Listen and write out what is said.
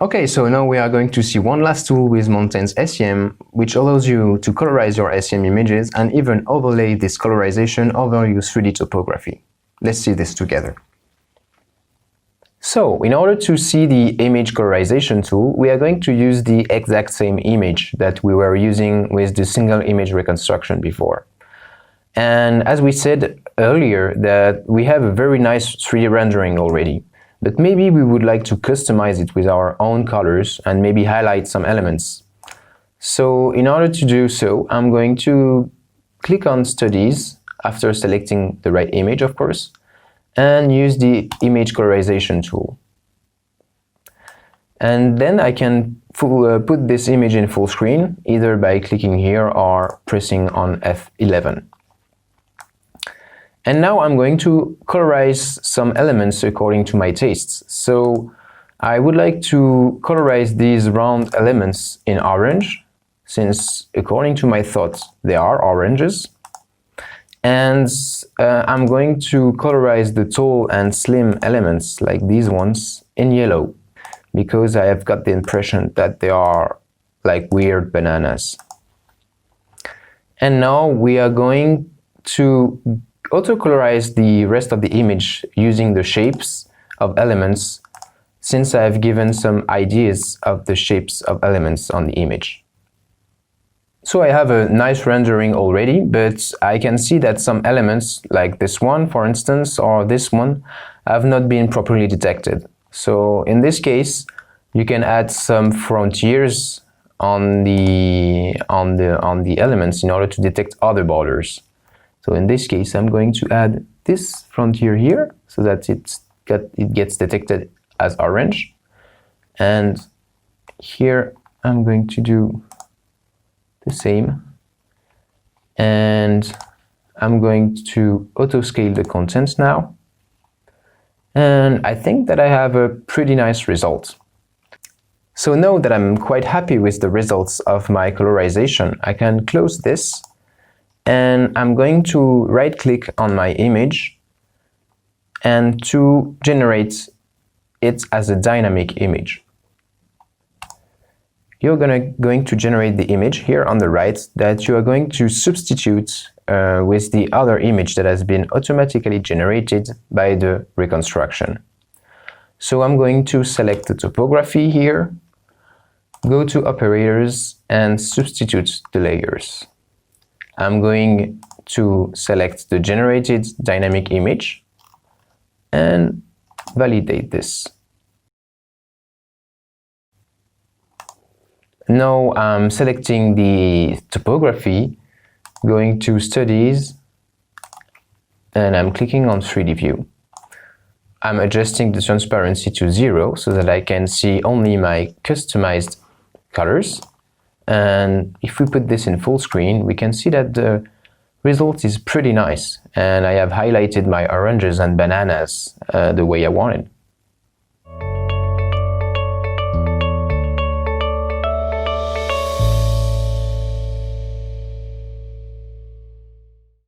Okay, so now we are going to see one last tool with MountainsSEM, which allows you to colorize your SEM images and even overlay this colorization over your 3D topography. Let's see this together. So, in order to see the image colorization tool, we are going to use the exact same image that we were using with the single image reconstruction before. And as we said earlier, that we have a very nice 3D rendering already. But maybe we would like to customize it with our own colors and maybe highlight some elements. So in order to do so, I'm going to click on Studies after selecting the right image, of course, and use the image colorization tool. And then I can put this image in full screen, either by clicking here or pressing on F11. And now I'm going to colorize some elements according to my tastes. So I would like to colorize these round elements in orange, since according to my thoughts, they are oranges. And I'm going to colorize the tall and slim elements, like these ones, in yellow, because I have got the impression that they are like weird bananas. And now we are going to auto-colorize the rest of the image using the shapes of elements, since I have given some ideas of the shapes of elements on the image. So I have a nice rendering already, but I can see that some elements, like this one for instance, or this one, have not been properly detected. So in this case, you can add some frontiers on the elements in order to detect other borders. So in this case, I'm going to add this frontier here so that it gets detected as orange. And here I'm going to do the same. And I'm going to auto-scale the contents now. And I think that I have a pretty nice result. So now that I'm quite happy with the results of my colorization, I can close this. And I'm going to right-click on my image and to generate it as a dynamic image. You're going to generate the image here on the right that you are going to substitute with the other image that has been automatically generated by the reconstruction. So I'm going to select the topography here, go to Operators and substitute the layers. I'm going to select the generated dynamic image and validate this. Now I'm selecting the topography, going to Studies, and I'm clicking on 3D View. I'm adjusting the transparency to 0 so that I can see only my customized colors. And if we put this in full screen, we can see that the result is pretty nice. And I have highlighted my oranges and bananas the way I wanted.